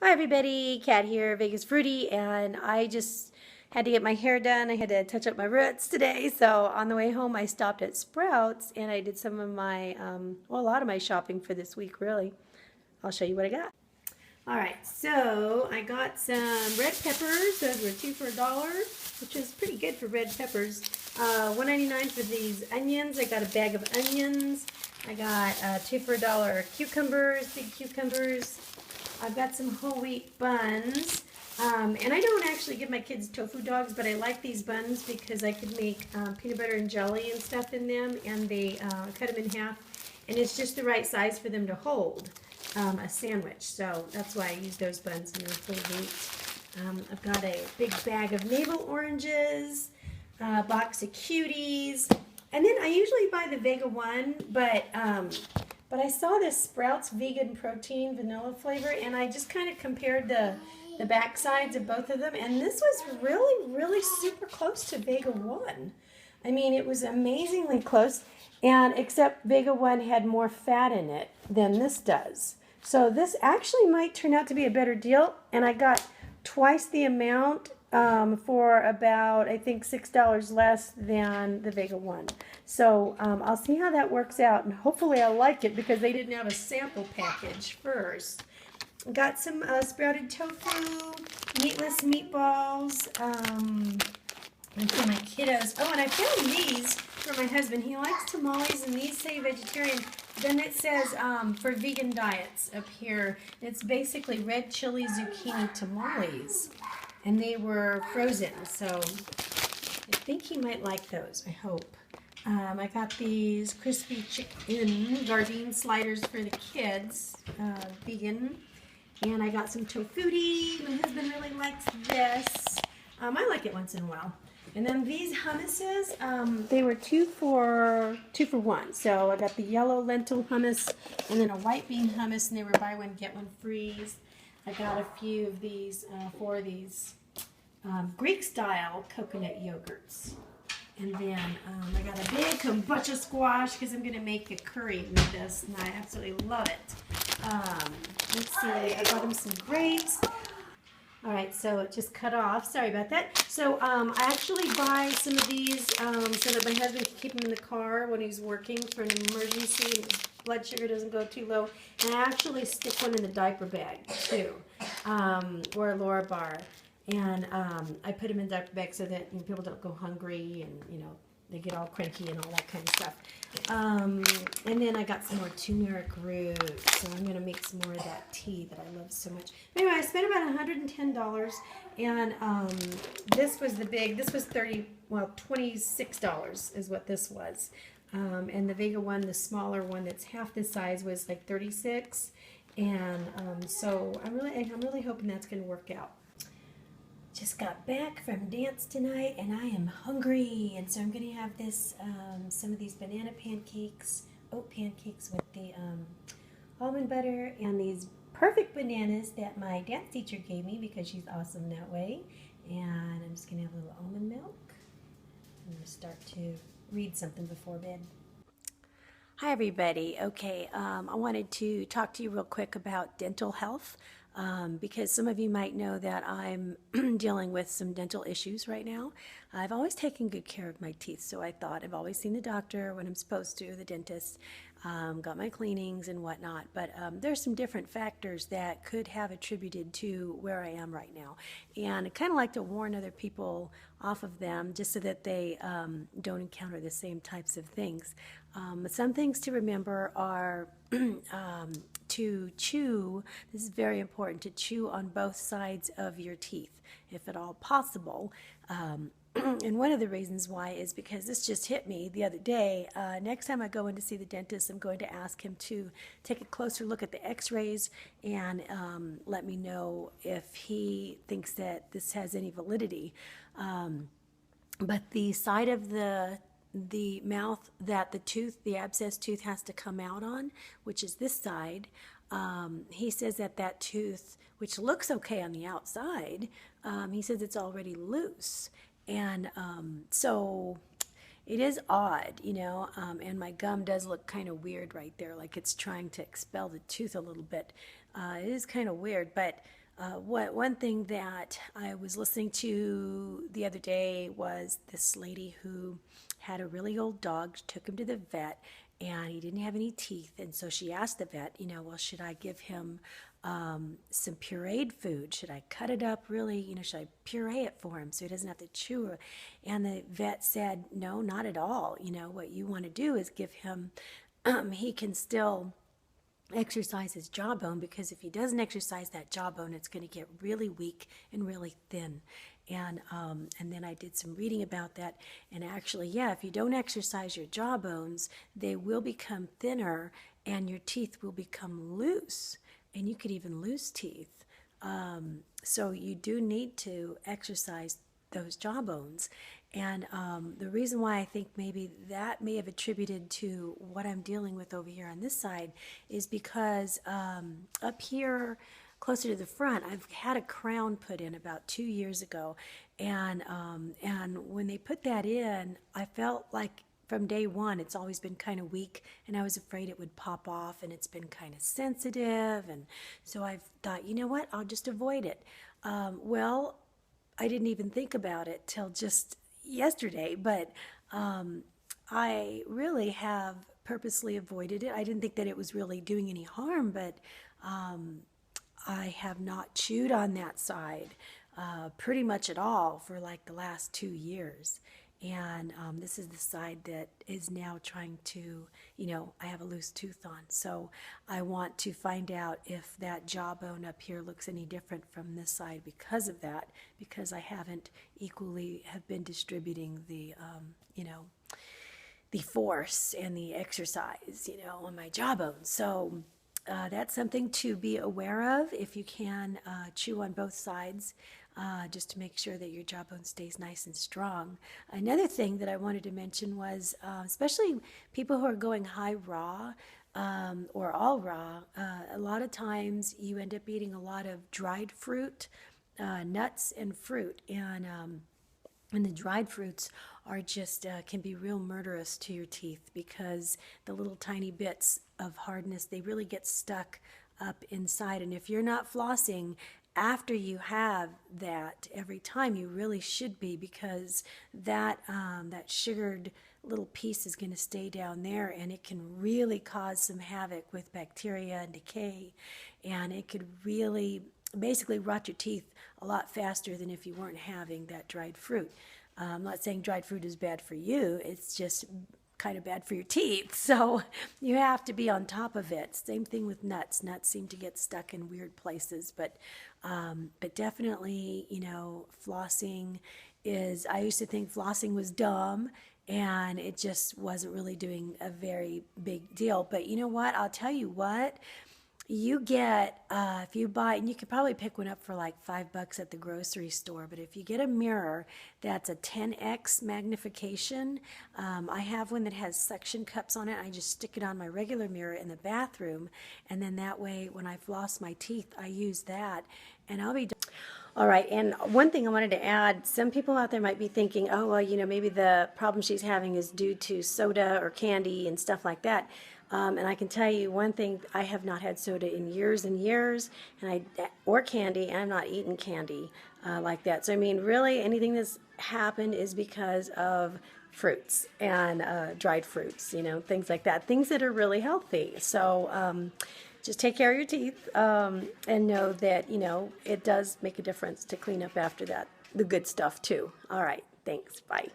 Hi everybody, Kat here, Vegas Fruity, and I just had to get my hair done. I had to touch up my roots today, so on the way home I stopped at Sprouts and I did some of my, a lot of my shopping for this week really. I'll show you what I got. Alright, so I got some red peppers. Those were 2 for $1, which is pretty good for red peppers. $1.99 for these onions. I got a bag of onions. I got 2 for $1 cucumbers, big cucumbers. I've got some whole wheat buns. And I don't actually give my kids tofu dogs, but I like these buns because I could make peanut butter and jelly and stuff in them, and they cut them in half. And it's just the right size for them to hold a sandwich. So that's why I use those buns, and they're whole wheat. I've got a big bag of navel oranges, a box of cuties, and then I usually buy the Vega One, but I saw this Sprouts vegan protein vanilla flavor, and I just kind of compared the back sides of both of them, and this was really super close to Vega One. I mean, it was amazingly close, and except Vega One had more fat in it than this does. So this actually might turn out to be a better deal, and I got twice the amount for about, I think, $6 less than the Vega One. So I'll see how that works out, and hopefully I'll like it because they didn't have a sample package first. Got some sprouted tofu, meatless meatballs, and for my kiddos. Oh, and I found these for my husband. He likes tamales, and these say vegetarian. Then it says for vegan diets up here. It's basically red chili zucchini tamales, and they were frozen, so I think he might like those, I hope. I got these crispy chicken Gardein sliders for the kids, vegan. And I got some tofutti. My husband really likes this. I like it once in a while. And then these hummuses, they were 2 for $1. So I got the yellow lentil hummus and then a white bean hummus, and they were buy one get one free. I got a few of these for these Greek style coconut yogurts. And then I got a big kombucha squash because I'm going to make a curry with this, and I absolutely love it. Let's see, I got him some grapes. All right, so it just cut off. Sorry about that. So I actually buy some of these so that my husband can keep them in the car when he's working for an emergency and his blood sugar doesn't go too low. And I actually stick one in the diaper bag too, or a Laura bar. And I put them in diaper bags so that people don't go hungry and, they get all cranky and all that kind of stuff. And then I got some more turmeric root, so I'm going to make some more of that tea that I love so much. Anyway, I spent about $110, and this was this was $26 is what this was. And the Vega One, the smaller one that's half the size, was like $36. And so I'm really hoping that's going to work out. Just got back from dance tonight, and I am hungry, and so I'm going to have this some of these banana pancakes, oat pancakes with the almond butter, and these perfect bananas that my dance teacher gave me because she's awesome that way. And I'm just going to have a little almond milk. I'm going to start to read something before bed. Hi everybody. Okay, I wanted to talk to you real quick about dental health. Because some of you might know that I'm dealing with some dental issues right now. I've always taken good care of my teeth, so I thought I've always seen the doctor when I'm supposed to, the dentist, got my cleanings and whatnot, but there's some different factors that could have attributed to where I am right now. And I kind of like to warn other people off of them just so that they don't encounter the same types of things. Some things to remember are to chew. This is very important, to chew on both sides of your teeth, if at all possible. And one of the reasons why is because this just hit me the other day. Next time I go in to see the dentist, I'm going to ask him to take a closer look at the x-rays and let me know if he thinks that this has any validity. But the side of the mouth that the abscess tooth has to come out on, which is this side, he says that tooth, which looks okay on the outside, he says it's already loose. And so it is odd, and my gum does look kind of weird right there, like it's trying to expel the tooth a little bit. It is kind of weird, but one thing that I was listening to the other day was this lady who had a really old dog, took him to the vet, and he didn't have any teeth. And so she asked the vet, well, should I give him some pureed food? Should I cut it up really? Should I puree it for him so he doesn't have to chew it? And the vet said, no, not at all. What you want to do is give him, he can still exercise his jawbone, because if he doesn't exercise that jawbone, it's going to get really weak and really thin. And then I did some reading about that, and actually, yeah, if you don't exercise your jawbones, they will become thinner and your teeth will become loose, and you could even lose teeth. So you do need to exercise those jawbones. And the reason why I think maybe that may have attributed to what I'm dealing with over here on this side is because up here closer to the front, I've had a crown put in about 2 years ago. And when they put that in, I felt like from day one, it's always been kind of weak, and I was afraid it would pop off, and it's been kind of sensitive. And so I've thought, you know what, I'll just avoid it. Well, I didn't even think about it till just yesterday, but I really have purposely avoided it. I didn't think that it was really doing any harm, but I have not chewed on that side pretty much at all for like the last 2 years. And this is the side that is now trying to, I have a loose tooth on. So I want to find out if that jawbone up here looks any different from this side because of that, because I haven't equally have been distributing the, the force and the exercise, on my jawbone. So that's something to be aware of if you can chew on both sides. Just to make sure that your jawbone stays nice and strong. Another thing that I wanted to mention was, especially people who are going high raw or all raw, a lot of times you end up eating a lot of dried fruit, nuts and fruit, and the dried fruits are just can be real murderous to your teeth, because the little tiny bits of hardness, they really get stuck up inside. And if you're not flossing after you have that every time, you really should be, because that that sugared little piece is going to stay down there, and it can really cause some havoc with bacteria and decay, and it could really basically rot your teeth a lot faster than if you weren't having that dried fruit. I'm not saying dried fruit is bad for you, it's just kind of bad for your teeth, so you have to be on top of it. Same thing with nuts. Nuts seem to get stuck in weird places, but definitely, flossing is, I used to think flossing was dumb, and it just wasn't really doing a very big deal. But you know what, I'll tell you what, you get, if you buy, and you could probably pick one up for like $5 at the grocery store, but if you get a mirror that's a 10x magnification, I have one that has suction cups on it. I just stick it on my regular mirror in the bathroom, and then that way when I floss my teeth, I use that, and I'll be done. All right, and one thing I wanted to add, some people out there might be thinking, oh, well, maybe the problem she's having is due to soda or candy and stuff like that. And I can tell you one thing, I have not had soda in years and years, or candy, and I'm not eating candy like that. So, I mean, really, anything that's happened is because of fruits and dried fruits, things like that, things that are really healthy. So, just take care of your teeth and know that, it does make a difference to clean up after that, the good stuff too. All right, thanks, bye.